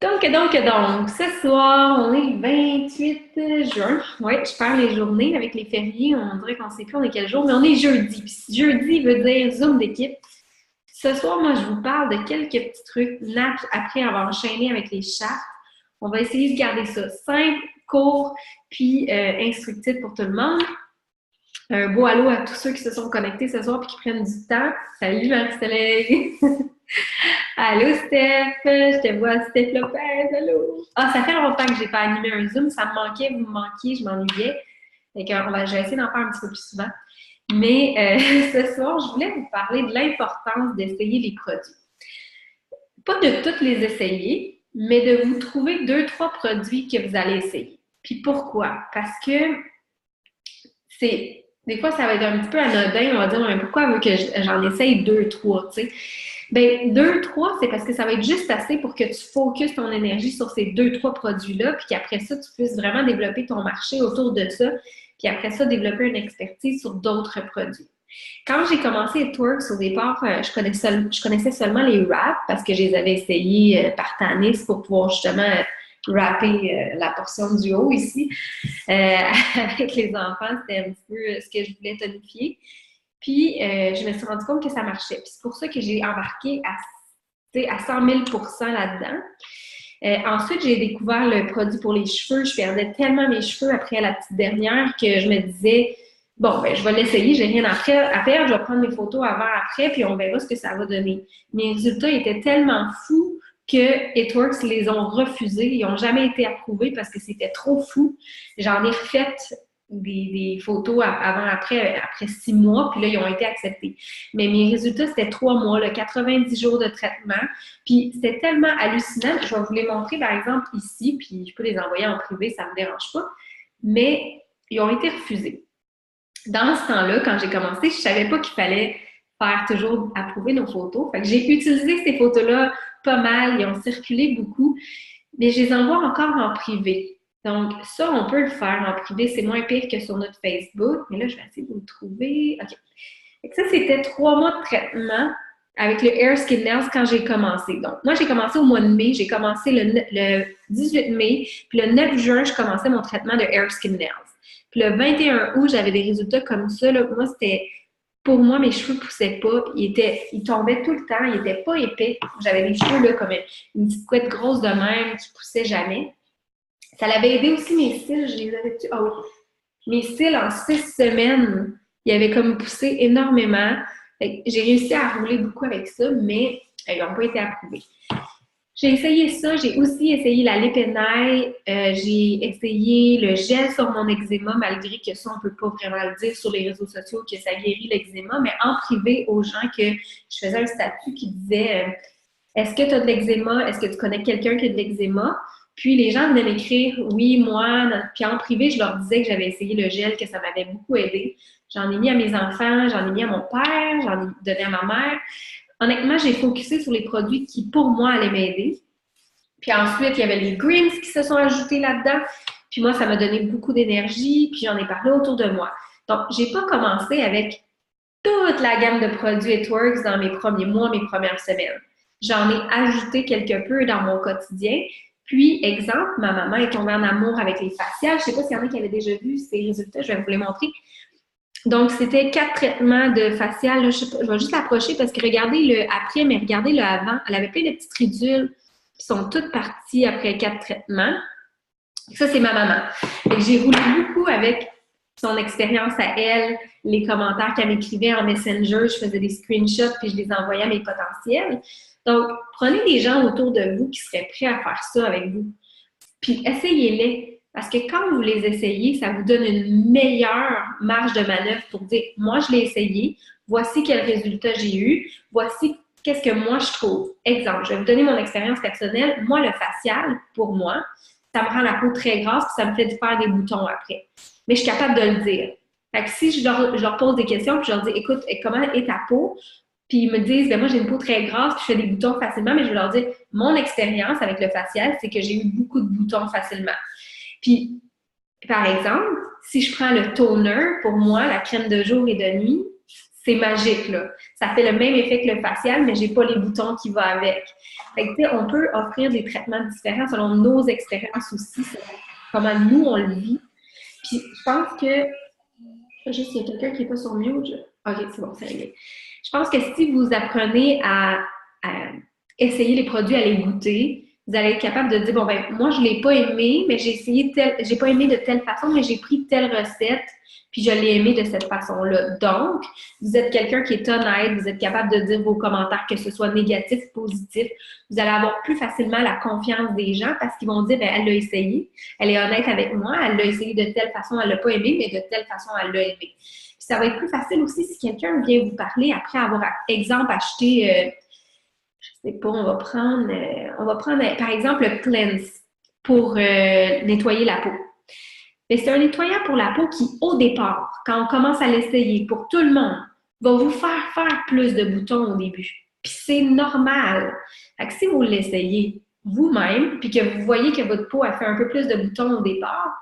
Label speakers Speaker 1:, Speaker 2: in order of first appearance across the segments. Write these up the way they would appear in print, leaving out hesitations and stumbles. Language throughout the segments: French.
Speaker 1: Donc, ce soir, on est le 28 juin. Oui, je perds les journées avec les fériés. On dirait qu'on sait plus on est quel jour, mais on est jeudi. Puis jeudi veut dire Zoom d'équipe. Ce soir, moi, je vous parle de quelques petits trucs après avoir enchaîné avec les chartes. On va essayer de garder ça simple, court, puis instructif pour tout le monde. Un beau allô à tous ceux qui se sont connectés ce soir et qui prennent du temps. Salut Marie-Soleil! Allô Steph! Je te vois Steph Lopez, allô! Ah, ça fait longtemps que j'ai pas animé un Zoom, ça me manquait, vous me manquiez, je m'ennuyais. Fait que, je vais essayer d'en faire un petit peu plus souvent. Mais ce soir, je voulais vous parler de l'importance d'essayer les produits. Pas de tous les essayer, mais de vous trouver deux, trois produits que vous allez essayer. Puis pourquoi? Parce que des fois, ça va être un petit peu anodin, on va dire, mais pourquoi veut que j'en essaye deux, trois, tu sais? Ben, deux, trois, c'est parce que ça va être juste assez pour que tu focuses ton énergie sur ces deux, trois produits-là, puis qu'après ça, tu puisses vraiment développer ton marché autour de ça, puis après ça, développer une expertise sur d'autres produits. Quand j'ai commencé It-Works, au départ, je connaissais seulement les wraps parce que je les avais essayés par Tanis pour pouvoir justement wrapper la portion du haut ici. Avec les enfants, c'était un petit peu ce que je voulais tonifier. Puis, je me suis rendu compte que ça marchait. Puis, c'est pour ça que j'ai embarqué à 100 000 là-dedans. Ensuite, j'ai découvert le produit pour les cheveux. Je perdais tellement mes cheveux après la petite dernière que je me disais, bon, ben, je vais l'essayer, j'ai rien à perdre, je vais prendre mes photos avant, après, puis on verra ce que ça va donner. Mes résultats étaient tellement fous que It-Works les ont refusés. Ils n'ont jamais été approuvés parce que c'était trop fou. J'en ai refait des photos après 6 mois, puis là, ils ont été acceptés. Mais mes résultats, c'était 3 mois, là, 90 jours de traitement. Puis c'était tellement hallucinant. Je vais vous les montrer, par exemple, ici, puis je peux les envoyer en privé, ça ne me dérange pas. Mais ils ont été refusés. Dans ce temps-là, quand j'ai commencé, je ne savais pas qu'il fallait faire toujours approuver nos photos. Fait que j'ai utilisé ces photos-là pas mal, ils ont circulé beaucoup, mais je les envoie encore en privé. Donc, ça, on peut le faire en privé, c'est moins pire que sur notre Facebook. Mais là, je vais essayer de vous le trouver. OK. Fait que ça, c'était 3 mois de traitement avec le Hair Skin Nails quand j'ai commencé. Donc, moi, j'ai commencé au mois de mai. J'ai commencé le 18 mai. Puis le 9 juin, je commençais mon traitement de Hair Skin Nails. Puis le 21 août, j'avais des résultats comme ça. Là. Moi, c'était... Pour moi, mes cheveux ne poussaient pas. Ils tombaient tout le temps. Ils n'étaient pas épais. J'avais des cheveux là, comme une petite couette grosse de même qui ne poussait jamais. Ça l'avait aidé aussi mes cils. Je les avais... Oh oui. Mes cils, en 6 semaines, ils avaient comme poussé énormément. J'ai réussi à rouler beaucoup avec ça, mais ils n'ont pas été approuvés. J'ai essayé ça. J'ai aussi essayé la Lip&Eye. J'ai essayé le gel sur mon eczéma, malgré que ça, on ne peut pas vraiment le dire sur les réseaux sociaux que ça guérit l'eczéma, mais en privé aux gens que je faisais un statut qui disait est-ce que tu as de l'eczéma? Est-ce que tu connais quelqu'un qui a de l'eczéma? Puis les gens venaient m'écrire oui, moi. Puis en privé, je leur disais que j'avais essayé le gel, que ça m'avait beaucoup aidé. J'en ai mis à mes enfants, j'en ai mis à mon père, j'en ai donné à ma mère. Honnêtement, j'ai focusé sur les produits qui, pour moi, allaient m'aider. Puis ensuite, il y avait les greens qui se sont ajoutés là-dedans. Puis moi, ça m'a donné beaucoup d'énergie. Puis j'en ai parlé autour de moi. Donc, j'ai pas commencé avec toute la gamme de produits It-Works dans mes premiers mois, mes premières semaines. J'en ai ajouté quelque peu dans mon quotidien. Puis, exemple, ma maman est tombée en amour avec les faciales. Je ne sais pas s'il y en a qui avaient déjà vu ces résultats, je vais vous les montrer. Donc, c'était 4 traitements de facial. Là, je vais juste l'approcher parce que regardez le après, mais regardez le avant. Elle avait plein de petites ridules qui sont toutes parties après 4 traitements. Ça, c'est ma maman. J'ai roulé beaucoup avec son expérience à elle, les commentaires qu'elle m'écrivait en Messenger. Je faisais des screenshots puis je les envoyais à mes potentiels. Donc, prenez des gens autour de vous qui seraient prêts à faire ça avec vous. Puis, essayez-les. Parce que quand vous les essayez, ça vous donne une meilleure marge de manœuvre pour dire, moi, je l'ai essayé, voici quel résultat j'ai eu, voici qu'est-ce que moi je trouve. Exemple, je vais vous donner mon expérience personnelle. Moi, le facial, pour moi, ça me rend la peau très grasse puis ça me fait faire des boutons après. Mais je suis capable de le dire. Fait que si je leur pose des questions puis je leur dis, écoute, comment est ta peau? Puis ils me disent, ben moi j'ai une peau très grasse puis je fais des boutons facilement, mais je vais leur dire, mon expérience avec le facial, c'est que j'ai eu beaucoup de boutons facilement. Puis, par exemple, si je prends le toner, pour moi, la crème de jour et de nuit, c'est magique, là. Ça fait le même effet que le facial, mais j'ai pas les boutons qui vont avec. Fait que, tu sais, on peut offrir des traitements différents selon nos expériences aussi, selon comment nous, on le vit. Puis, je pense que, juste, il y a quelqu'un qui n'est pas sur mute. OK, c'est bon, c'est réglé. Je pense que si vous apprenez à essayer les produits, à les goûter, vous allez être capable de dire, bon, ben, moi, je ne l'ai pas aimé, mais j'ai pas aimé de telle façon, mais j'ai pris telle recette, puis je l'ai aimé de cette façon-là. Donc, vous êtes quelqu'un qui est honnête, vous êtes capable de dire vos commentaires, que ce soit négatif ou positif. Vous allez avoir plus facilement la confiance des gens parce qu'ils vont dire, ben, elle l'a essayé, elle est honnête avec moi, elle l'a essayé de telle façon, elle l'a pas aimé, mais de telle façon, elle l'a aimé. Puis ça va être plus facile aussi si quelqu'un vient vous parler après avoir, exemple, acheté, je sais pas, on va prendre par exemple le Cleanse pour nettoyer la peau. Mais c'est un nettoyant pour la peau qui, au départ, quand on commence à l'essayer, pour tout le monde, va vous faire plus de boutons au début. Puis c'est normal. Fait que si vous l'essayez vous-même, puis que vous voyez que votre peau a fait un peu plus de boutons au départ,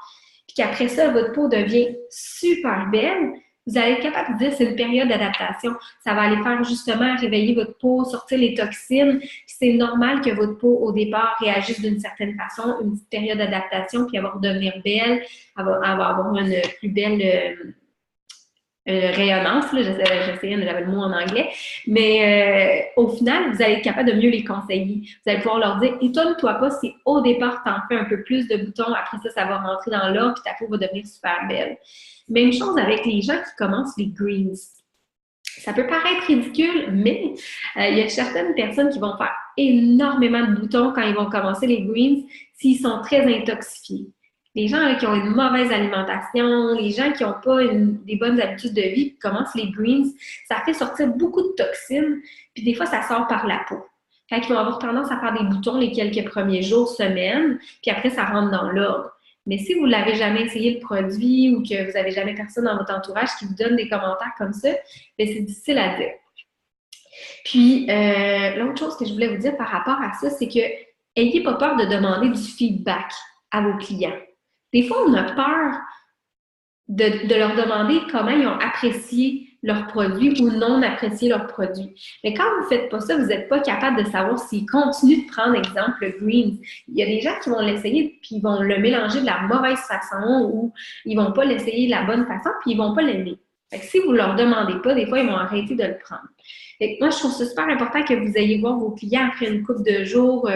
Speaker 1: puis qu'après ça, votre peau devient super belle, vous allez être capable de dire que c'est une période d'adaptation. Ça va aller faire justement réveiller votre peau, sortir les toxines. C'est normal que votre peau, au départ, réagisse d'une certaine façon, une petite période d'adaptation, puis elle va redevenir belle, elle va avoir une plus belle rayonnance. J'essayais, j'avais le mot en anglais. Mais au final, vous allez être capable de mieux les conseiller. Vous allez pouvoir leur dire, étonne-toi pas si au départ, tu en fais un peu plus de boutons, après ça va rentrer dans l'ordre, puis ta peau va devenir super belle. Même chose avec les gens qui commencent les greens. Ça peut paraître ridicule, mais il y a certaines personnes qui vont faire énormément de boutons quand ils vont commencer les greens s'ils sont très intoxifiés. Les gens là, qui ont une mauvaise alimentation, les gens qui n'ont pas des bonnes habitudes de vie, qui commencent les greens, ça fait sortir beaucoup de toxines, puis des fois, ça sort par la peau. Fait qu'ils vont avoir tendance à faire des boutons les quelques premiers jours, semaines, puis après, ça rentre dans l'ordre. Mais si vous ne l'avez jamais essayé le produit ou que vous n'avez jamais personne dans votre entourage qui vous donne des commentaires comme ça, bien, c'est difficile à dire. Puis, l'autre chose que je voulais vous dire par rapport à ça, c'est que ayez pas peur de demander du feedback à vos clients. Des fois, on a peur de leur demander comment ils ont apprécié leurs produits ou non apprécié leurs produits. Mais quand vous ne faites pas ça, vous n'êtes pas capable de savoir s'ils continuent de prendre, exemple, le greens. Il y a des gens qui vont l'essayer puis ils vont le mélanger de la mauvaise façon ou ils ne vont pas l'essayer de la bonne façon puis ils ne vont pas l'aimer. Fait que si vous ne leur demandez pas, des fois, ils vont arrêter de le prendre. Fait que moi, je trouve ça super important que vous ayez voir vos clients après une couple de jours,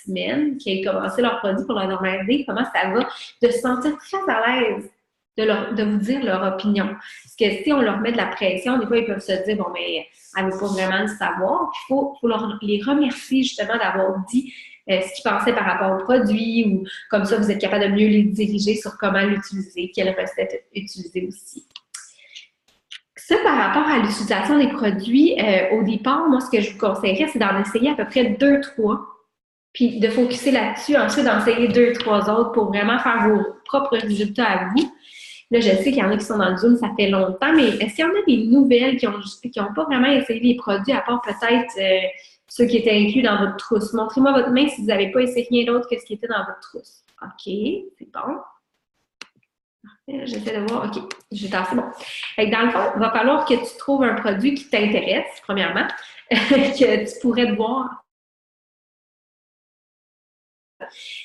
Speaker 1: semaines, qui aient commencé leur produit pour leur demander comment ça va, de se sentir très à l'aise de vous dire leur opinion. Parce que si on leur met de la pression, des fois, ils peuvent se dire, bon, mais elle ne veut pas vraiment le savoir. Puis il faut les remercier justement d'avoir dit ce qu'ils pensaient par rapport au produit ou comme ça, vous êtes capable de mieux les diriger sur comment l'utiliser, quelle recette utiliser aussi. Ça, par rapport à l'utilisation des produits, au départ, moi, ce que je vous conseillerais, c'est d'en essayer à peu près 2-3, puis de focuser là-dessus, ensuite d'en essayer 2-3 autres pour vraiment faire vos propres résultats à vous. Là, je sais qu'il y en a qui sont dans le Zoom, ça fait longtemps, mais est-ce qu'il y en a des nouvelles qui n'ont pas vraiment essayé les produits, à part peut-être ceux qui étaient inclus dans votre trousse? Montrez-moi votre main si vous n'avez pas essayé rien d'autre que ce qui était dans votre trousse. OK, c'est bon. J'essaie de voir. OK, je vais tasser. Bon. Fait que dans le fond, il va falloir que tu trouves un produit qui t'intéresse, premièrement, que tu pourrais te voir.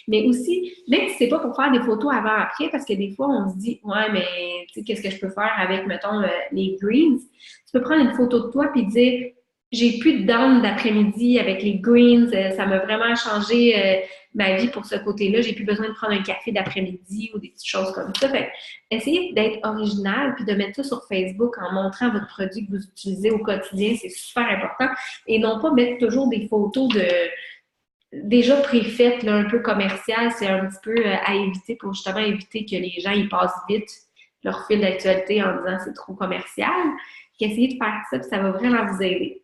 Speaker 1: Mais aussi, même si c'est pas pour faire des photos avant-après, parce que des fois, on se dit, ouais, mais tu sais, qu'est-ce que je peux faire avec, mettons, les greens? Tu peux prendre une photo de toi puis dire, j'ai plus de down d'après-midi avec les greens, ça m'a vraiment changé ma vie pour ce côté-là, j'ai plus besoin de prendre un café d'après-midi ou des petites choses comme ça. Fait essayez d'être original puis de mettre ça sur Facebook en montrant votre produit que vous utilisez au quotidien, c'est super important. Et non pas mettre toujours des photos déjà préfaites, là, un peu commerciales, c'est un petit peu à éviter pour justement éviter que les gens ils passent vite leur fil d'actualité en disant c'est trop commercial. Essayez de faire ça, puis ça va vraiment vous aider.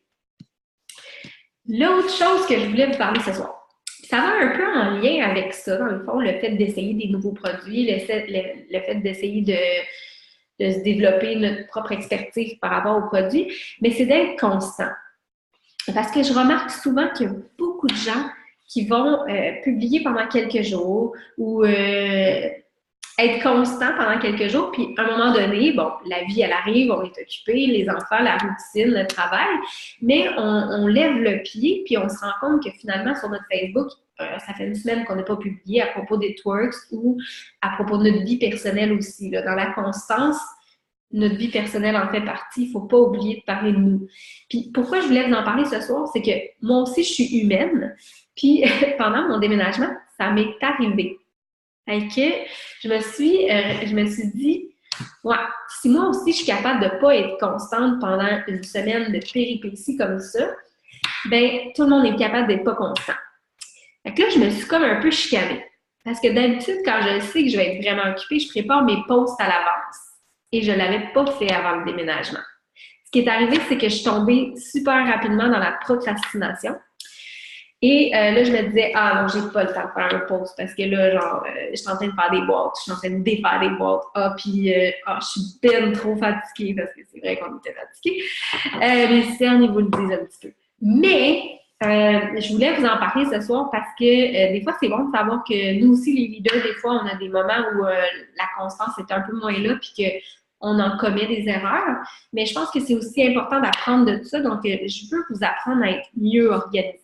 Speaker 1: L'autre chose que je voulais vous parler ce soir, ça va un peu en lien avec ça, dans le fond, le fait d'essayer des nouveaux produits, le fait d'essayer de se développer notre propre expertise par rapport aux produits, mais c'est d'être constant. Parce que je remarque souvent qu'il y a beaucoup de gens qui vont publier pendant quelques jours ou être constant pendant quelques jours, puis à un moment donné, bon, la vie, elle arrive, on est occupé, les enfants, la routine, le travail, mais on lève le pied, puis on se rend compte que finalement, sur notre Facebook, ça fait une semaine qu'on n'a pas publié à propos des twerks ou à propos de notre vie personnelle aussi. Là. Dans la constance, notre vie personnelle en fait partie. Il ne faut pas oublier de parler de nous. Puis pourquoi je voulais vous en parler ce soir, c'est que moi aussi, je suis humaine. Puis pendant mon déménagement, ça m'est arrivé. Fait que je me suis dit, ouais, si moi aussi je suis capable de ne pas être constante pendant une semaine de péripéties comme ça, ben tout le monde est capable d'être pas constant. Fait que là, je me suis comme un peu chicanée. Parce que d'habitude, quand je sais que je vais être vraiment occupée, je prépare mes posts à l'avance. Et je ne l'avais pas fait avant le déménagement. Ce qui est arrivé, c'est que je suis tombée super rapidement dans la procrastination. Et là, je me disais, ah non, j'ai pas le temps de faire un post parce que là, genre, je suis en train de faire des boîtes, je suis en train de défaire des boîtes. Ah, puis, je suis ben trop fatiguée parce que c'est vrai qu'on était fatigués. Mais Cerne, il vous le disent un petit peu. Mais, je voulais vous en parler ce soir parce que des fois, c'est bon de savoir que nous aussi, les leaders, des fois, on a des moments où la constance est un peu moins là puis qu'on en commet des erreurs. Mais je pense que c'est aussi important d'apprendre de ça. Donc, je veux vous apprendre à être mieux organisé.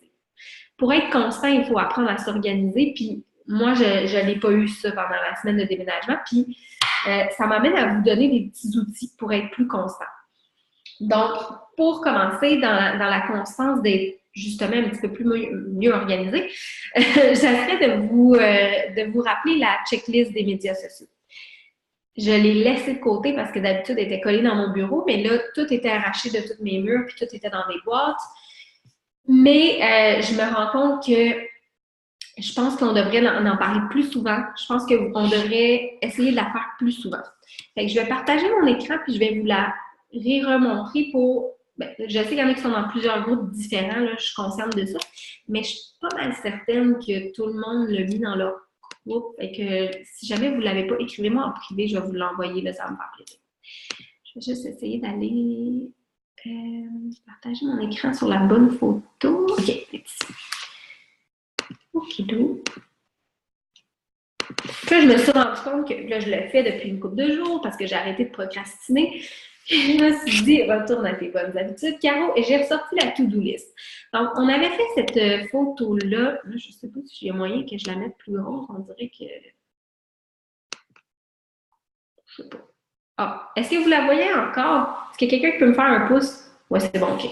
Speaker 1: Pour être constant, il faut apprendre à s'organiser. Puis moi, je n'ai pas eu ça pendant la semaine de déménagement. Puis ça m'amène à vous donner des petits outils pour être plus constant. Donc, pour commencer, dans la constance d'être justement un petit peu plus mieux organisé, j'essaie de vous rappeler la checklist des médias sociaux. Je l'ai laissé de côté parce que d'habitude, elle était collée dans mon bureau, mais là, tout était arraché de tous mes murs, puis tout était dans des boîtes. Mais je me rends compte que je pense qu'on devrait en parler plus souvent. Je pense qu'on devrait essayer de la faire plus souvent. Fait que je vais partager mon écran puis je vais vous la remontrer pour. Ben, je sais qu'il y en a qui sont dans plusieurs groupes différents, là, je suis consciente de ça, mais je suis pas mal certaine que tout le monde l'a mis dans leur groupe. Fait que si jamais vous ne l'avez pas, écrivez-moi en privé, je vais vous l'envoyer, là, ça va me faire plaisir. Je vais juste essayer d'aller partager mon écran sur la bonne photo. OK, ici. Okidou. Puis là, je me suis rendu compte que là, je le fais depuis une couple de jours parce que j'ai arrêté de procrastiner. Je me suis dit, retourne à tes bonnes habitudes, Caro, et j'ai ressorti la to-do list. Donc, on avait fait cette photo-là. Je ne sais pas si j'ai moyen que je la mette plus grosse. On dirait que. Je ne sais pas. Ah, est-ce que vous la voyez encore? Est-ce qu'il y a quelqu'un qui peut me faire un pouce? Ouais, c'est bon, OK.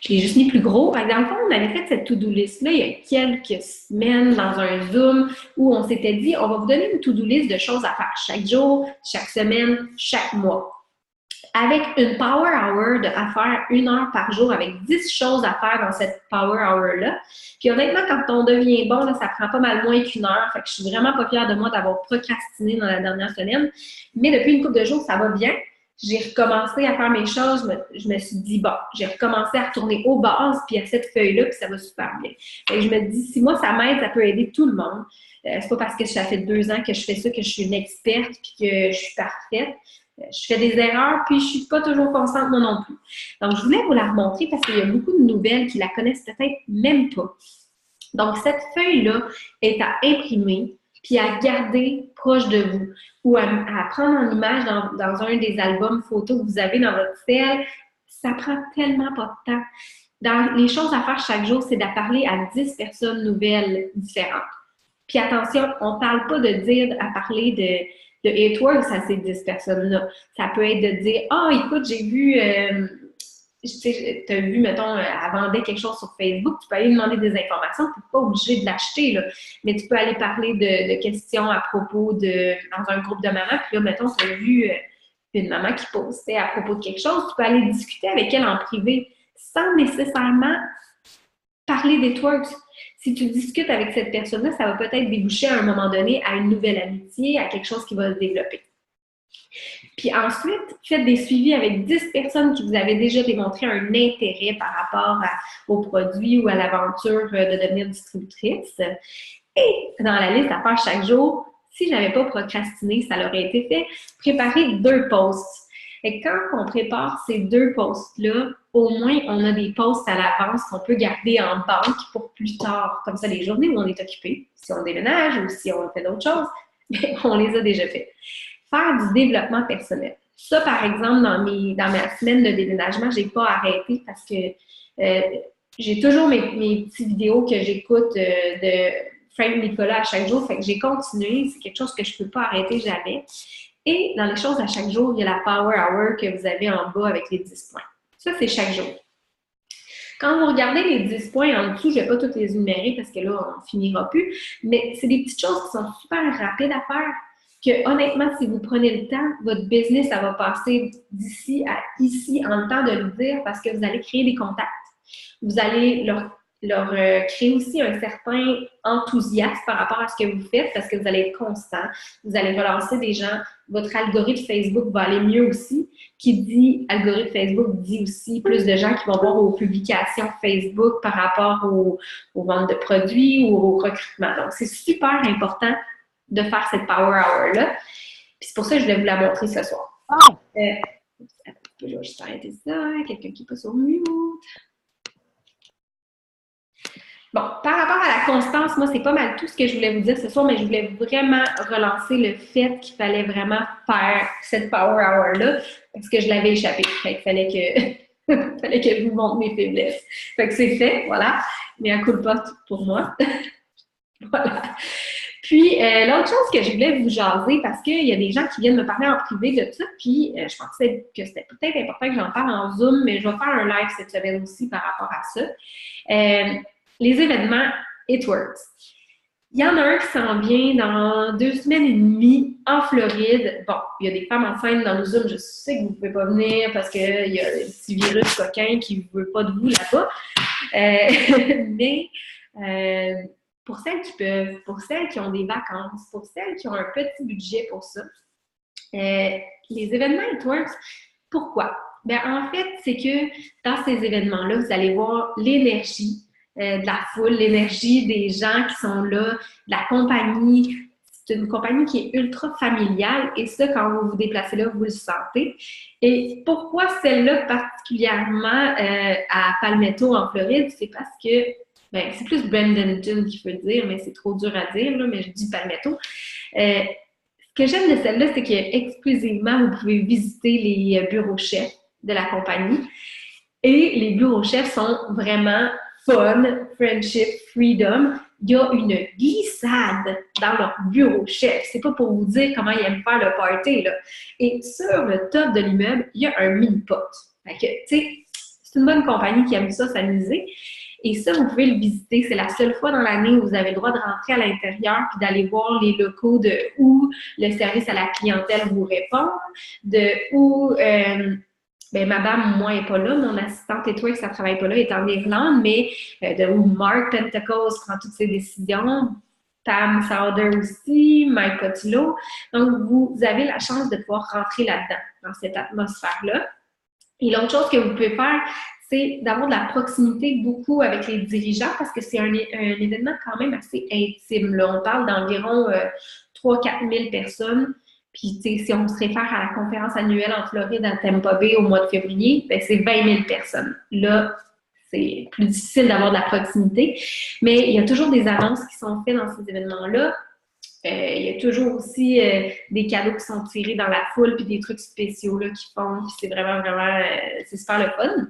Speaker 1: Je l'ai juste mis plus gros. Dans le fond, on avait fait cette to-do list-là il y a quelques semaines dans un Zoom où on s'était dit, on va vous donner une to-do list de choses à faire chaque jour, chaque semaine, chaque mois. Avec une power hour à faire 1 heure par jour avec 10 choses à faire dans cette power hour-là. Puis honnêtement, quand on devient bon, là, ça prend pas mal moins qu'1 heure. Fait que je suis vraiment pas fière de moi d'avoir procrastiné dans la dernière semaine. Mais depuis une couple de jours, ça va bien. J'ai recommencé à faire mes choses. Je me suis dit, bon, j'ai recommencé à retourner aux bases, puis à cette feuille-là, puis ça va super bien. Fait que je me dis, si moi, ça m'aide, ça peut aider tout le monde. C'est pas parce que ça fait 2 ans que je fais ça que je suis une experte, puis que je suis parfaite. Je fais des erreurs, puis je suis pas toujours constante, moi non plus. Donc, je voulais vous la remontrer parce qu'il y a beaucoup de nouvelles qui la connaissent peut-être même pas. Donc, cette feuille-là est à imprimer, puis à garder proche de vous ou à prendre en image dans un des albums photos que vous avez dans votre cell. Ça prend tellement pas de temps. Dans les choses à faire chaque jour, c'est de parler à 10 personnes nouvelles différentes. Puis attention, on ne parle pas de dire à parler de Airtworks à ces 10 personnes-là. Ça peut être de dire, ah, écoute, j'ai vu, tu as vu, mettons, elle vendait quelque chose sur Facebook, tu peux aller demander des informations, tu n'es pas obligé de l'acheter, là. Mais tu peux aller parler de questions à propos dans un groupe de mamans, puis là, mettons, tu as vu une maman qui postait à propos de quelque chose, tu peux aller discuter avec elle en privé sans nécessairement parler des twerks. Si tu discutes avec cette personne-là, ça va peut-être déboucher à un moment donné à une nouvelle amitié, à quelque chose qui va se développer. Puis ensuite, faites des suivis avec 10 personnes qui vous avaient déjà démontré un intérêt par rapport au produit ou à l'aventure de devenir distributrice. Et dans la liste à faire chaque jour, si je n'avais pas procrastiné, ça aurait été fait, préparer 2 posts. Et quand on prépare ces 2 posts-là, au moins, on a des posts à l'avance qu'on peut garder en banque pour plus tard. Comme ça, les journées où on est occupé, si on déménage ou si on fait d'autres choses, On les a déjà fait. Faire du développement personnel. Ça, par exemple, dans ma semaine de déménagement, j'ai pas arrêté parce que j'ai toujours mes petites vidéos que j'écoute de Frank Nicolas à chaque jour. Fait que j'ai continué. C'est quelque chose que je peux pas arrêter jamais. Et dans les choses à chaque jour, il y a la Power Hour que vous avez en bas avec les 10 points. Ça, c'est chaque jour. Quand vous regardez les 10 points en dessous, je ne vais pas toutes les énumérer parce que là, on ne finira plus, mais c'est des petites choses qui sont super rapides à faire, que honnêtement, si vous prenez le temps, votre business, ça va passer d'ici à ici en le temps de le dire parce que vous allez créer des contacts. Vous allez leur créer aussi un certain enthousiasme par rapport à ce que vous faites parce que vous allez être constant, vous allez relancer des gens, votre algorithme Facebook va aller mieux aussi. Qui dit algorithme Facebook dit aussi plus de gens qui vont voir aux publications Facebook par rapport aux ventes de produits ou au recrutement. Donc, c'est super important de faire cette Power Hour-là. Puis c'est pour ça que je voulais vous la montrer ce soir. Je vais juste arrêter ça. Quelqu'un qui passe au mute. Bon, par rapport à la constance, moi, c'est pas mal tout ce que je voulais vous dire ce soir, mais je voulais vraiment relancer le fait qu'il fallait vraiment faire cette Power Hour-là parce que je l'avais échappé. Fait qu'il fallait que je vous montre mes faiblesses. Fait que c'est fait, voilà. Mais un coup de poste pour moi. Voilà. Puis, l'autre chose que je voulais vous jaser, parce qu'il y a des gens qui viennent me parler en privé de ça, puis je pensais que c'était peut-être important que j'en parle en Zoom, mais je vais faire un live cette semaine aussi par rapport à ça. Les événements It Works. Il y en a un qui s'en vient dans 2 semaines et demie en Floride. Bon, il y a des femmes enceintes dans le Zoom. Je sais que vous ne pouvez pas venir parce qu'il y a un petit virus coquin qui ne veut pas de vous là-bas. Mais pour celles qui peuvent, pour celles qui ont des vacances, pour celles qui ont un petit budget pour ça, les événements It Works, pourquoi? Bien, en fait, c'est que dans ces événements-là, vous allez voir l'énergie de la foule, l'énergie des gens qui sont là, de la compagnie. C'est une compagnie qui est ultra familiale et ça, quand vous vous déplacez là, vous le sentez. Et pourquoi celle-là particulièrement à Palmetto en Floride? C'est parce que, ben, c'est plus Bradenton qu'il faut le dire, mais c'est trop dur à dire, là, mais je dis Palmetto. Ce que j'aime de celle-là, c'est que exclusivement, vous pouvez visiter les bureaux chefs de la compagnie. Et les bureaux chefs sont vraiment fun, friendship, freedom. Il y a une glissade dans leur bureau chef. C'est pas pour vous dire comment ils aiment faire le party, là. Et sur le top de l'immeuble, il y a un mini-pot. Fait que, tu sais, c'est une bonne compagnie qui aime ça s'amuser. Et ça, vous pouvez le visiter. C'est la seule fois dans l'année où vous avez le droit de rentrer à l'intérieur puis d'aller voir les locaux de où le service à la clientèle vous répond, de où... ben, madame, moi, n'est pas là. Mon assistante et toi, ça ne travaille pas là, est en Irlande, mais de où Mark Pentecost prend toutes ses décisions, Pam Sauder aussi, Mike Cotillo. Donc, vous avez la chance de pouvoir rentrer là-dedans, dans cette atmosphère-là. Et l'autre chose que vous pouvez faire, c'est d'avoir de la proximité beaucoup avec les dirigeants parce que c'est un événement quand même assez intime, là. On parle d'environ 3-4 000 personnes. Puis, tu sais, si on se réfère à la conférence annuelle en Floride à Tampa Bay au mois de février, ben c'est 20 000 personnes. Là, c'est plus difficile d'avoir de la proximité. Mais il y a toujours des annonces qui sont faites dans ces événements-là. Il y a toujours aussi des cadeaux qui sont tirés dans la foule, puis des trucs spéciaux là, qu'ils font. Puis c'est vraiment, c'est super le fun.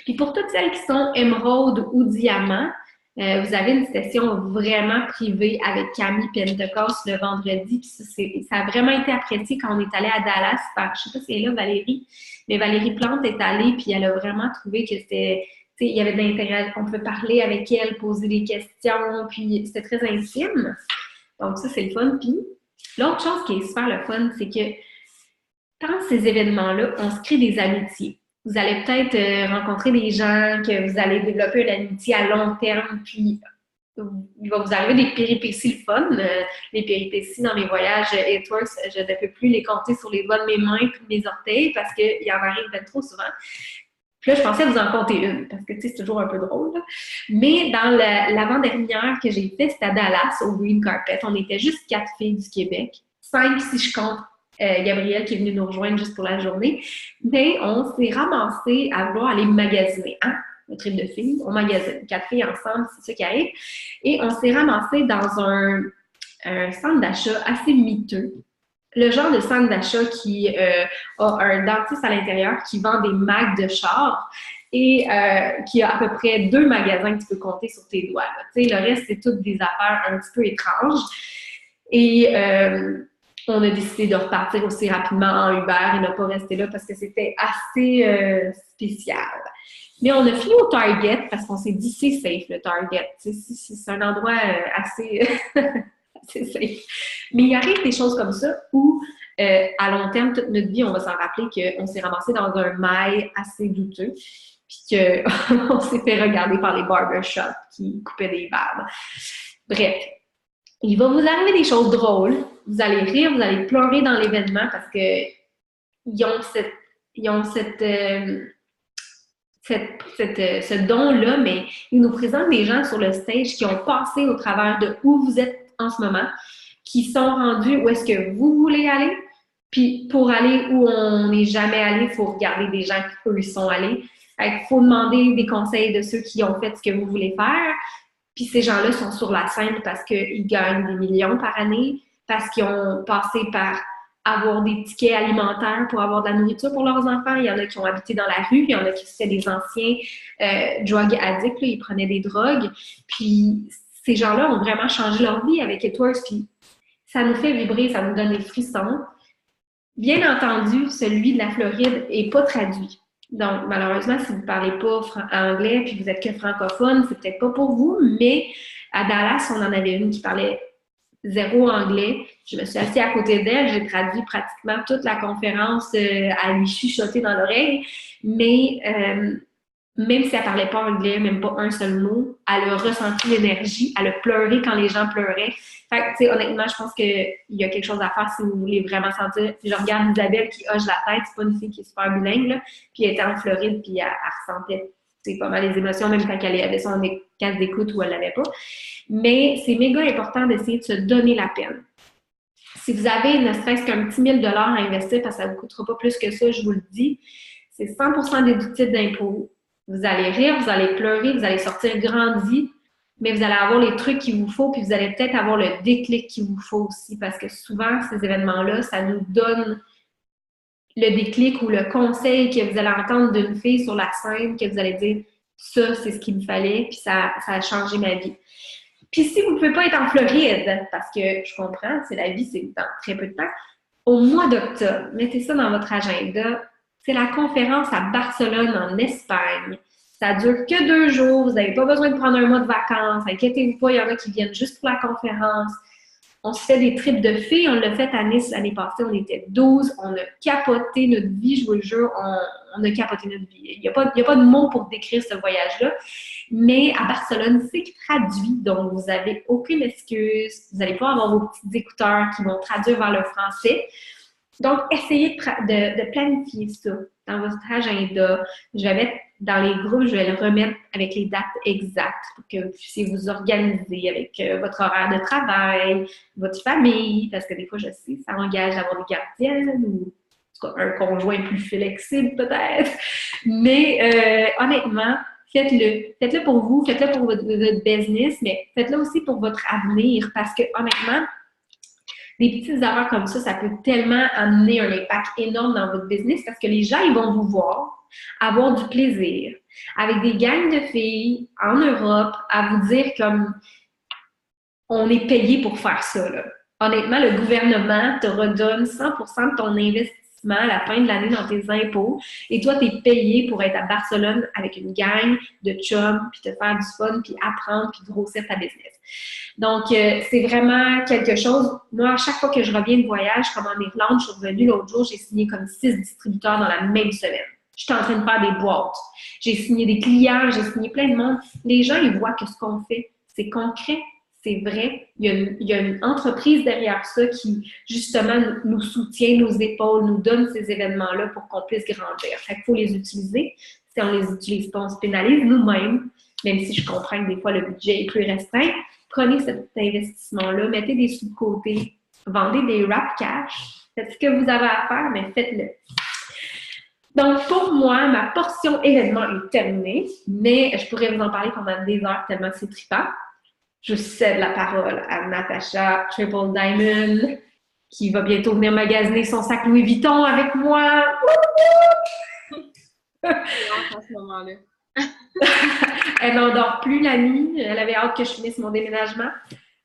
Speaker 1: Puis pour toutes celles qui sont émeraude ou diamant, vous avez une session vraiment privée avec Camille Pentecost le vendredi. Puis ça a vraiment été apprécié quand on est allé à Dallas. Je ne sais pas si elle est là, Valérie, mais Valérie Plante est allée, puis elle a vraiment trouvé que c'était... Tu sais, il y avait de l'intérêt, on peut parler avec elle, poser des questions, puis c'était très intime. Donc ça, c'est le fun. Puis l'autre chose qui est super le fun, c'est que dans ces événements-là, on se crée des amitiés. Vous allez peut-être rencontrer des gens, que vous allez développer une amitié à long terme, puis il va vous arriver des péripéties le fun. Les péripéties dans mes voyages It Works, je ne peux plus les compter sur les doigts de mes mains et de mes orteils parce qu'il en arrive bien trop souvent. Puis là, je pensais vous en compter une, parce que, tu sais, c'est toujours un peu drôle, là. Mais dans l'avant-dernière que j'ai fait, c'était à Dallas, au Green Carpet. On était juste 4 filles du Québec. 5 si je compte Gabrielle qui est venue nous rejoindre juste pour la journée. Mais on s'est ramassé à vouloir aller magasiner. Hein? Le trip de filles, on magasine. 4 filles ensemble, c'est ça qui arrive. Et on s'est ramassé dans un un centre d'achat assez miteux. Le genre de centre d'achat qui a un dentiste à l'intérieur qui vend des mags de char et qui a à peu près 2 magasins que tu peux compter sur tes doigts. Tu sais, le reste, c'est toutes des affaires un petit peu étranges. Et on a décidé de repartir aussi rapidement en Uber et ne pas rester là parce que c'était assez spécial. Mais on a fini au Target parce qu'on s'est dit c'est safe, le Target. C'est un endroit assez, assez safe. Mais il arrive des choses comme ça où, à long terme, toute notre vie, on va s'en rappeler qu'on s'est ramassé dans un mail assez douteux puis qu'on s'est fait regarder par les barbershops qui coupaient des barbes. Bref, il va vous arriver des choses drôles. Vous allez rire, vous allez pleurer dans l'événement parce que ils ont ce don-là, mais ils nous présentent des gens sur le stage qui ont passé au travers de où vous êtes en ce moment, qui sont rendus où est-ce que vous voulez aller. Puis pour aller où on n'est jamais allé, il faut regarder des gens qui, eux, sont allés. Il faut demander des conseils de ceux qui ont fait ce que vous voulez faire. Puis ces gens-là sont sur la scène parce qu'ils gagnent des millions par année, parce qu'ils ont passé par avoir des tickets alimentaires pour avoir de la nourriture pour leurs enfants. Il y en a qui ont habité dans la rue, il y en a qui étaient des anciens drug addicts, là, ils prenaient des drogues. Puis ces gens-là ont vraiment changé leur vie avec It Works, puis ça nous fait vibrer, ça nous donne des frissons. Bien entendu, celui de la Floride n'est pas traduit. Donc, malheureusement, si vous ne parlez pas anglais puis vous êtes que francophone, c'est peut-être pas pour vous, mais à Dallas, on en avait une qui parlait zéro anglais. Je me suis assise à côté d'elle, j'ai traduit pratiquement toute la conférence à lui chuchoter dans l'oreille, mais même si elle parlait pas anglais, même pas un seul mot, elle a ressenti l'énergie, elle a pleuré quand les gens pleuraient. Fait que, tu sais, honnêtement, je pense qu'il y a quelque chose à faire si vous voulez vraiment sentir. Puis je regarde Isabelle qui hoche la tête, c'est pas une fille qui est super bilingue, là, puis elle était en Floride, puis elle ressentait pas mal les émotions, même quand elle avait son casque d'écoute ou elle l'avait pas. Mais c'est méga important d'essayer de se donner la peine. Si vous avez ne serait-ce qu'un petit 1 000 $ à investir, parce que ça ne vous coûtera pas plus que ça, je vous le dis, c'est 100% déductible d'impôts. Vous allez rire, vous allez pleurer, vous allez sortir grandi, mais vous allez avoir les trucs qu'il vous faut, puis vous allez peut-être avoir le déclic qu'il vous faut aussi, parce que souvent, ces événements-là, ça nous donne le déclic ou le conseil que vous allez entendre d'une fille sur la scène, que vous allez dire « ça, c'est ce qu'il me fallait, puis ça a changé ma vie ». Puis si vous ne pouvez pas être en Floride, parce que je comprends, c'est la vie, c'est dans très peu de temps, au mois d'octobre, mettez ça dans votre agenda, c'est la conférence à Barcelone, en Espagne. Ça dure que 2 jours, vous n'avez pas besoin de prendre un mois de vacances, inquiétez-vous pas, il y en a qui viennent juste pour la conférence. On se fait des trips de filles, on l'a fait à Nice l'année passée, on était 12, on a capoté notre vie, je vous le jure, on a capoté notre vie. Il n'y a pas de mots pour décrire ce voyage-là, mais à Barcelone, c'est traduit, donc vous n'avez aucune excuse, vous allez pas avoir vos petits écouteurs qui vont traduire vers le français. Donc, essayez de planifier ça dans votre agenda. Je vais mettre dans les groupes, je vais le remettre avec les dates exactes pour que vous puissiez vous organiser avec votre horaire de travail, votre famille, parce que des fois, je sais, ça engage d'avoir des gardiennes ou en tout cas, un conjoint plus flexible peut-être. Mais honnêtement, faites-le. Faites-le pour vous, faites-le pour votre business, mais faites-le aussi pour votre avenir parce que honnêtement, des petites erreurs comme ça peut tellement amener un impact énorme dans votre business parce que les gens, ils vont vous voir, avoir du plaisir, avec des gangs de filles en Europe, à vous dire comme on est payé pour faire ça, là. Honnêtement, le gouvernement te redonne 100% de ton investissement à la fin de l'année dans tes impôts et toi, tu es payé pour être à Barcelone avec une gang de chums, puis te faire du fun, puis apprendre, puis grossir ta business. Donc, c'est vraiment quelque chose. Moi, à chaque fois que je reviens de voyage, comme en Irlande, je suis revenue l'autre jour, j'ai signé comme 6 distributeurs dans la même semaine. J'étais en train de faire des boîtes. J'ai signé des clients, j'ai signé plein de monde. Les gens, ils voient que ce qu'on fait, c'est concret, c'est vrai. Il y a une entreprise derrière ça qui, justement, nous soutient, nous épaule, nous donne ces événements-là pour qu'on puisse grandir. Fait qu'il faut les utiliser. Si on les utilise pas, on se pénalise nous-mêmes, même si je comprends que des fois, le budget est plus restreint. Prenez cet investissement-là, mettez des sous de côté, vendez des wrap cash, faites ce que vous avez à faire, mais faites-le. Donc, pour moi, ma portion événement est terminée, mais je pourrais vous en parler pendant des heures tellement c'est trippant. je cède la parole à Natacha Triple Diamond, qui va bientôt venir magasiner son sac Louis Vuitton avec moi.
Speaker 2: À ce moment-là.
Speaker 1: Elle n'endort plus la nuit. Elle avait hâte que je finisse mon déménagement.